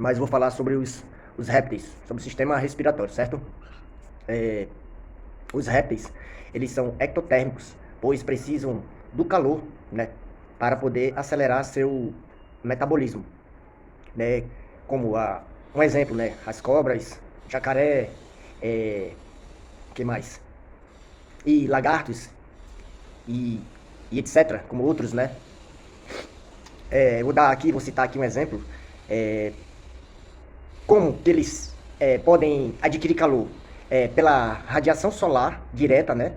mas vou falar sobre os répteis, sobre o sistema respiratório, certo? Os répteis, eles são ectotérmicos, pois precisam do calor, né, para poder acelerar seu metabolismo, né? Como um exemplo, né, as cobras, jacaré, que mais? E lagartos, e etc, como outros, né? Vou citar aqui um exemplo, como que eles podem adquirir calor pela radiação solar direta, né?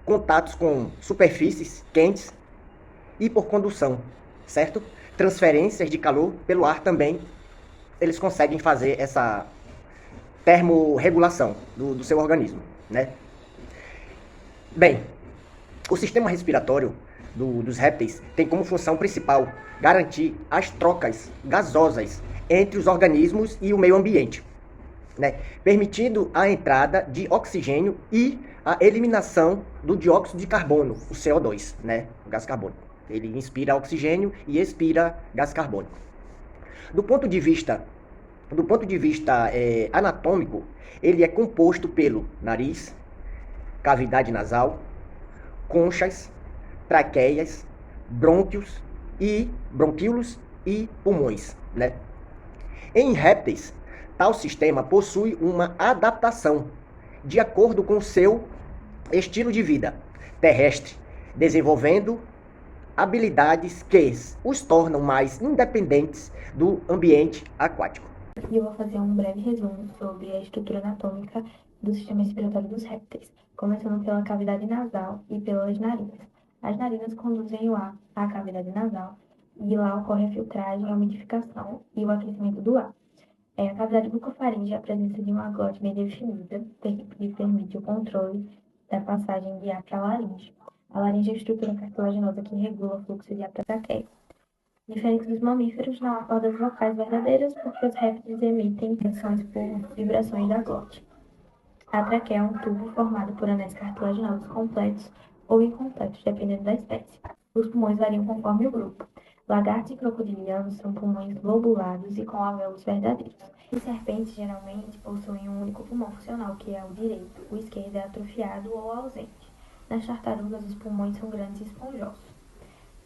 Contatos com superfícies quentes e por condução, certo? Transferências de calor pelo ar também, eles conseguem fazer essa termorregulação do seu organismo, né? Bem, o sistema respiratório dos répteis tem como função principal garantir as trocas gasosas entre os organismos e o meio ambiente, né? Permitindo a entrada de oxigênio e a eliminação do dióxido de carbono, o CO2, né? O gás carbônico. Ele inspira oxigênio e expira gás carbônico. Do ponto de vista anatômico, ele é composto pelo nariz, cavidade nasal, conchas, traqueias, brônquios e bronquíolos e pulmões, né? Em répteis, tal sistema possui uma adaptação de acordo com o seu estilo de vida terrestre, desenvolvendo habilidades que os tornam mais independentes do ambiente aquático. E eu vou fazer um breve resumo sobre a estrutura anatômica do sistema respiratório dos répteis, começando pela cavidade nasal e pelas narinas. As narinas conduzem o ar à cavidade nasal e lá ocorre a filtragem, a umidificação e o aquecimento do ar. A cavidade bucofaríngea é a presença de uma glote bem definida, que permite o controle da passagem de ar para a laringe. A laringe é a estrutura cartilaginosa que regula o fluxo de ar para a traqueia. Diferente dos mamíferos, não há cordas vocais verdadeiras, porque os répteis emitem tensões por vibrações da glote. A traqueia é um tubo formado por anéis cartilaginosos completos ou incompletos, dependendo da espécie. Os pulmões variam conforme o grupo. Lagartos e crocodilianos são pulmões lobulados e com alvéolos verdadeiros. E serpentes geralmente possuem um único pulmão funcional, que é o direito. O esquerdo é atrofiado ou ausente. Nas tartarugas, os pulmões são grandes e esponjosos.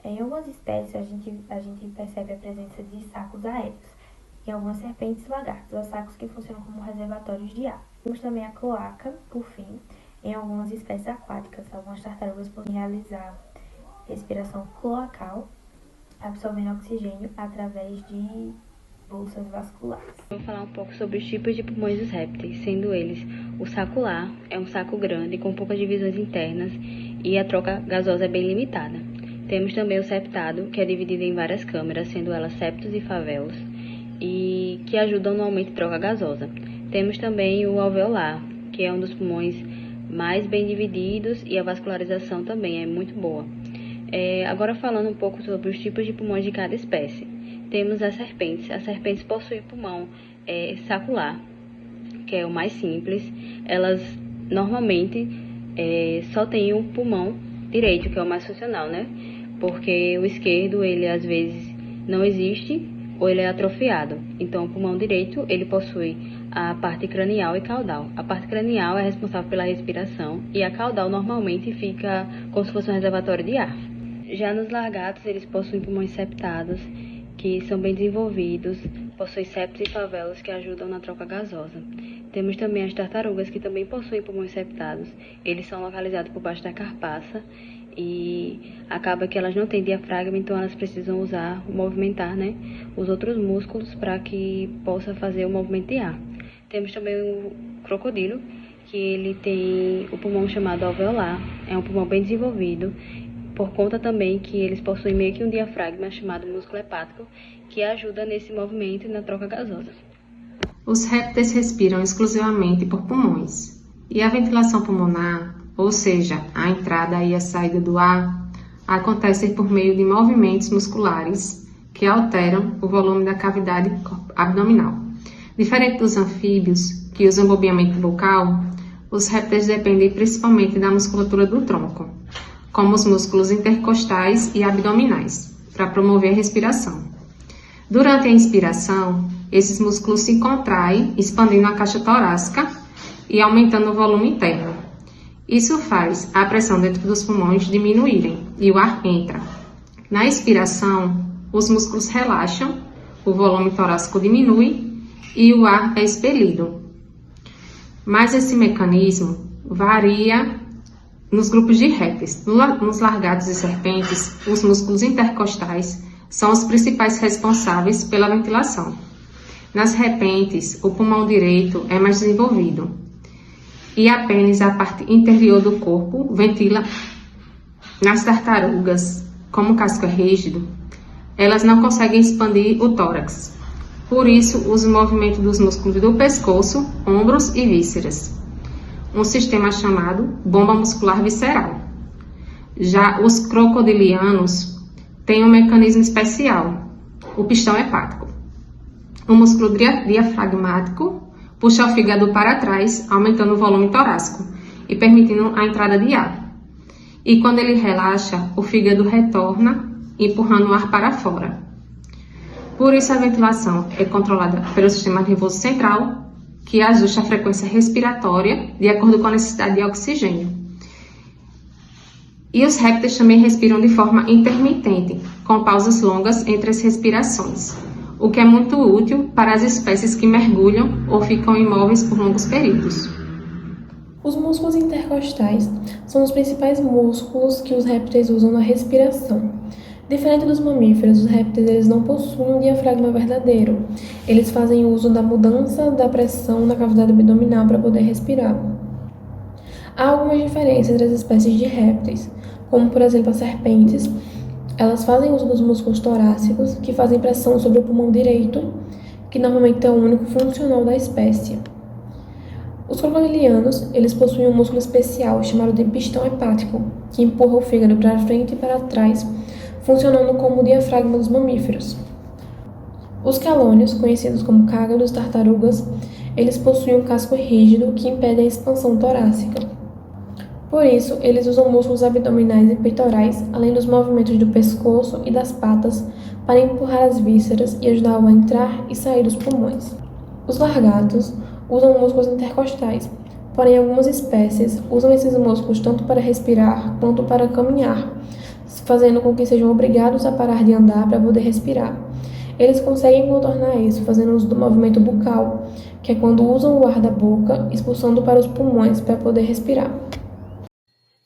Em algumas espécies, a gente percebe a presença de sacos aéreos. Em algumas serpentes e lagartos, há sacos que funcionam como reservatórios de ar. Temos também a cloaca, por fim, em algumas espécies aquáticas. Algumas tartarugas podem realizar respiração cloacal, absorvendo oxigênio através de bolsas vasculares. Vou falar um pouco sobre os tipos de pulmões dos répteis, sendo eles o sacular, é um saco grande com poucas divisões internas e a troca gasosa é bem limitada. Temos também o septado, que é dividido em várias câmeras, sendo elas septos e favelos, e que ajudam no aumento de troca gasosa. Temos também o alveolar, que é um dos pulmões mais bem divididos e a vascularização também é muito boa. Agora falando um pouco sobre os tipos de pulmões de cada espécie. Temos as serpentes. As serpentes possuem pulmão sacular, que é o mais simples. Elas normalmente só têm um pulmão direito, que é o mais funcional, né? Porque o esquerdo, ele às vezes não existe ou ele é atrofiado. Então, o pulmão direito, ele possui a parte cranial e caudal. A parte cranial é responsável pela respiração e a caudal normalmente fica como se fosse um reservatório de ar. Já nos lagartos, eles possuem pulmões septados, que são bem desenvolvidos, possuem septos e favelos que ajudam na troca gasosa. Temos também as tartarugas, que também possuem pulmões septados. Eles são localizados por baixo da carcaça e acaba que elas não têm diafragma, então elas precisam movimentar, né, os outros músculos para que possa fazer o movimento de ar. Temos também o crocodilo, que ele tem o pulmão chamado alveolar, é um pulmão bem desenvolvido, por conta também que eles possuem meio que um diafragma chamado músculo hepático, que ajuda nesse movimento e na troca gasosa. Os répteis respiram exclusivamente por pulmões, e a ventilação pulmonar, ou seja, a entrada e a saída do ar, acontece por meio de movimentos musculares que alteram o volume da cavidade abdominal. Diferente dos anfíbios, que usam bombeamento bucal, os répteis dependem principalmente da musculatura do tronco, como os músculos intercostais e abdominais, para promover a respiração. Durante a inspiração, esses músculos se contraem, expandindo a caixa torácica e aumentando o volume interno. Isso faz a pressão dentro dos pulmões diminuírem e o ar entra. Na expiração, os músculos relaxam, o volume torácico diminui e o ar é expelido. Mas esse mecanismo varia nos grupos de répteis. Nos largados e serpentes, os músculos intercostais são os principais responsáveis pela ventilação. Nas repentes, o pulmão direito é mais desenvolvido e apenas a parte interior do corpo ventila. Nas tartarugas, como o casco é rígido, elas não conseguem expandir o tórax. Por isso, usa o movimento dos músculos do pescoço, ombros e vísceras, um sistema chamado bomba muscular visceral. Já os crocodilianos têm um mecanismo especial, o pistão hepático. O músculo diafragmático puxa o fígado para trás, aumentando o volume torácico e permitindo a entrada de ar. E quando ele relaxa, o fígado retorna, empurrando o ar para fora. Por isso, a ventilação é controlada pelo sistema nervoso central, que ajusta a frequência respiratória de acordo com a necessidade de oxigênio. E os répteis também respiram de forma intermitente, com pausas longas entre as respirações, o que é muito útil para as espécies que mergulham ou ficam imóveis por longos períodos. Os músculos intercostais são os principais músculos que os répteis usam na respiração. Diferente dos mamíferos, os répteis eles não possuem um diafragma verdadeiro. Eles fazem uso da mudança da pressão na cavidade abdominal para poder respirar. Há algumas diferenças entre as espécies de répteis, como por exemplo as serpentes. Elas fazem uso dos músculos torácicos, que fazem pressão sobre o pulmão direito, que normalmente é o único funcional da espécie. Os crocodilianos, eles possuem um músculo especial chamado de pistão hepático, que empurra o fígado para frente e para trás, funcionando como o diafragma dos mamíferos. Os quelônios, conhecidos como cágados tartarugas, eles possuem um casco rígido que impede a expansão torácica. Por isso, eles usam músculos abdominais e peitorais, além dos movimentos do pescoço e das patas, para empurrar as vísceras e ajudar a entrar e sair dos pulmões. Os largatos usam músculos intercostais, porém algumas espécies usam esses músculos tanto para respirar quanto para caminhar, fazendo com que sejam obrigados a parar de andar para poder respirar. Eles conseguem contornar isso fazendo uso do movimento bucal, que é quando usam o ar da boca, expulsando para os pulmões para poder respirar.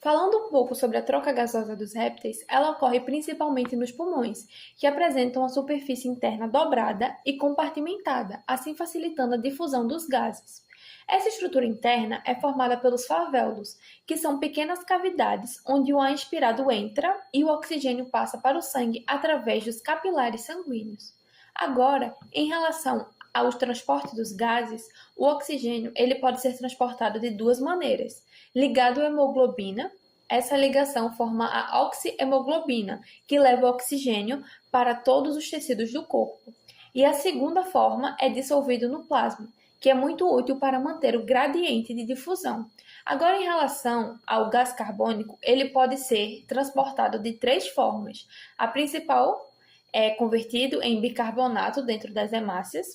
Falando um pouco sobre a troca gasosa dos répteis, ela ocorre principalmente nos pulmões, que apresentam a superfície interna dobrada e compartimentada, assim facilitando a difusão dos gases. Essa estrutura interna é formada pelos favéldulos, que são pequenas cavidades onde o ar inspirado entra e o oxigênio passa para o sangue através dos capilares sanguíneos. Agora, em relação ao transporte dos gases, o oxigênio ele pode ser transportado de duas maneiras. Ligado à hemoglobina, essa ligação forma a oxihemoglobina, que leva o oxigênio para todos os tecidos do corpo. E a segunda forma é dissolvido no plasma, que é muito útil para manter o gradiente de difusão. Agora, em relação ao gás carbônico, ele pode ser transportado de três formas. A principal é convertido em bicarbonato dentro das hemácias.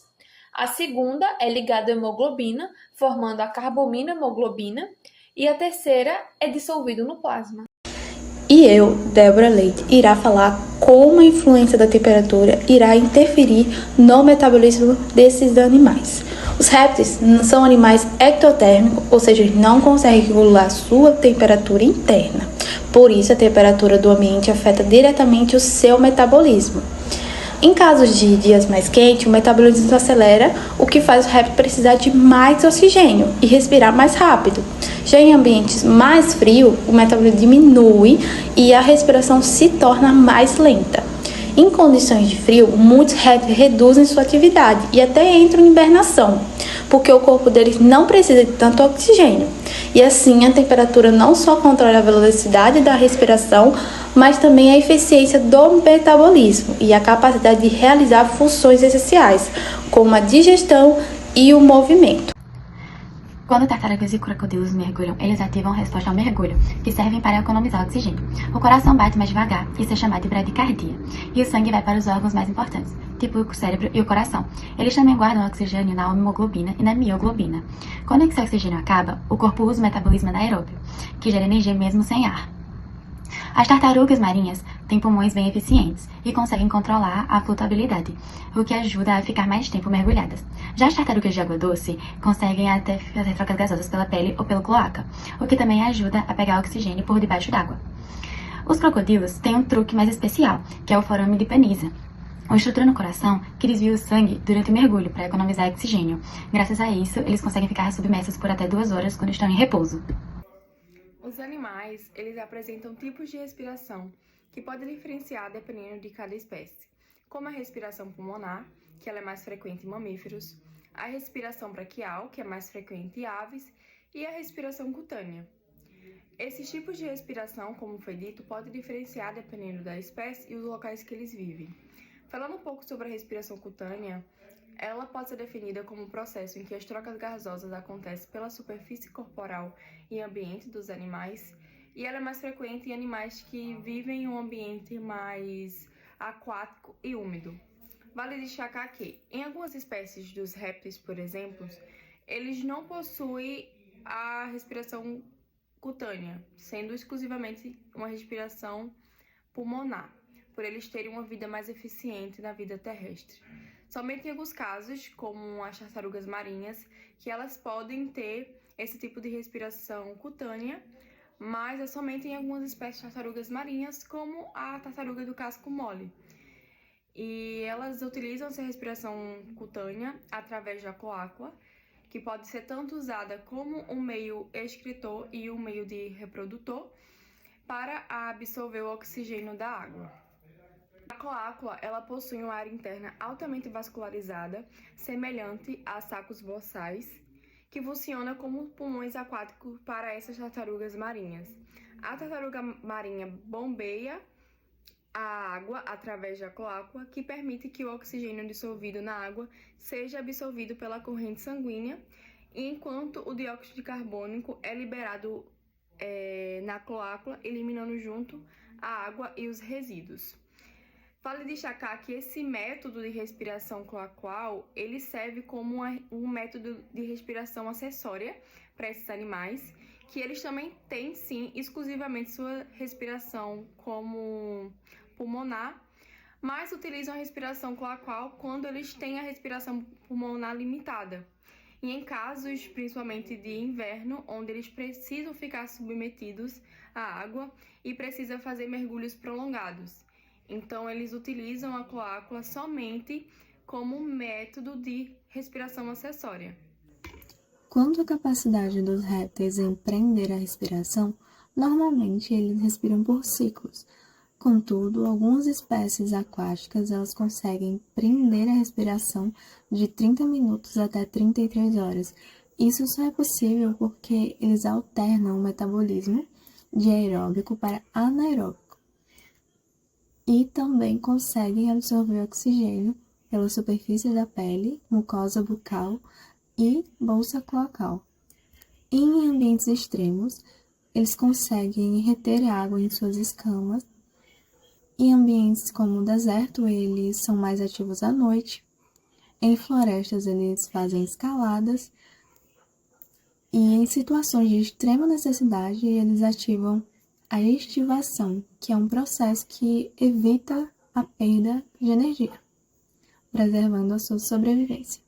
A segunda é ligada à hemoglobina, formando a carbaminohemoglobina. E a terceira é dissolvido no plasma. E eu, Débora Leite, irá falar como a influência da temperatura irá interferir no metabolismo desses animais. Os répteis são animais ectotérmicos, ou seja, não conseguem regular sua temperatura interna. Por isso, a temperatura do ambiente afeta diretamente o seu metabolismo. Em casos de dias mais quentes, o metabolismo acelera, o que faz o réptil precisar de mais oxigênio e respirar mais rápido. Já em ambientes mais frios, o metabolismo diminui e a respiração se torna mais lenta. Em condições de frio, muitos répteis reduzem sua atividade e até entram em hibernação, porque o corpo deles não precisa de tanto oxigênio. E assim, a temperatura não só controla a velocidade da respiração, mas também a eficiência do metabolismo e a capacidade de realizar funções essenciais, como a digestão e o movimento. Quando tartarugas e crocodilos mergulham, eles ativam a resposta ao mergulho, que servem para economizar oxigênio. O coração bate mais devagar, isso é chamado de bradicardia, e o sangue vai para os órgãos mais importantes, tipo o cérebro e o coração. Eles também guardam oxigênio na hemoglobina e na mioglobina. Quando esse oxigênio acaba, o corpo usa o metabolismo anaeróbio, que gera energia mesmo sem ar. As tartarugas marinhas têm pulmões bem eficientes e conseguem controlar a flutuabilidade, o que ajuda a ficar mais tempo mergulhadas. Já as tartarugas de água doce conseguem até fazer trocas gasosas pela pele ou pelo cloaca, o que também ajuda a pegar oxigênio por debaixo d'água. Os crocodilos têm um truque mais especial, que é o forame de Peniza, uma estrutura no coração que desvia o sangue durante o mergulho para economizar oxigênio. Graças a isso, eles conseguem ficar submersos por até 2 horas quando estão em repouso. Os animais, eles apresentam tipos de respiração que podem diferenciar dependendo de cada espécie, como a respiração pulmonar, que ela é mais frequente em mamíferos, a respiração braquial, que é mais frequente em aves, e a respiração cutânea. Esses tipos de respiração, como foi dito, podem diferenciar dependendo da espécie e os locais que eles vivem. Falando um pouco sobre a respiração cutânea, ela pode ser definida como um processo em que as trocas gasosas acontecem pela superfície corporal e ambiente dos animais, e ela é mais frequente em animais que vivem em um ambiente mais aquático e úmido. Vale destacar que, em algumas espécies dos répteis, por exemplo, eles não possuem a respiração cutânea, sendo exclusivamente uma respiração pulmonar, por eles terem uma vida mais eficiente na vida terrestre. Somente em alguns casos, como as tartarugas marinhas, que elas podem ter esse tipo de respiração cutânea, mas é somente em algumas espécies de tartarugas marinhas, como a tartaruga do casco mole. E elas utilizam essa respiração cutânea através da cloaca, que pode ser tanto usada como um meio excretor e um meio de reprodutor, para absorver o oxigênio da água. A cloaca, ela possui uma área interna altamente vascularizada, semelhante a sacos boçais, que funciona como pulmões aquáticos para essas tartarugas marinhas. A tartaruga marinha bombeia a água através da cloaca, que permite que o oxigênio dissolvido na água seja absorvido pela corrente sanguínea, enquanto o dióxido de carbono é liberado na cloaca, eliminando junto a água e os resíduos. Vale destacar que esse método de respiração cloacal, ele serve como um método de respiração acessória para esses animais, que eles também têm, sim, exclusivamente sua respiração como pulmonar, mas utilizam a respiração cloacal quando eles têm a respiração pulmonar limitada. E em casos, principalmente de inverno, onde eles precisam ficar submetidos à água e precisam fazer mergulhos prolongados. Então, eles utilizam a cloaca somente como método de respiração acessória. Quanto à capacidade dos répteis em prender a respiração, normalmente eles respiram por ciclos. Contudo, algumas espécies aquáticas elas conseguem prender a respiração de 30 minutos até 33 horas. Isso só é possível porque eles alternam o metabolismo de aeróbico para anaeróbico e também conseguem absorver oxigênio pela superfície da pele, mucosa bucal e bolsa cloacal. Em ambientes extremos, eles conseguem reter água em suas escamas. Em ambientes como o deserto, eles são mais ativos à noite. Em florestas, eles fazem escaladas. E em situações de extrema necessidade, eles ativam a estivação, que é um processo que evita a perda de energia, preservando a sua sobrevivência.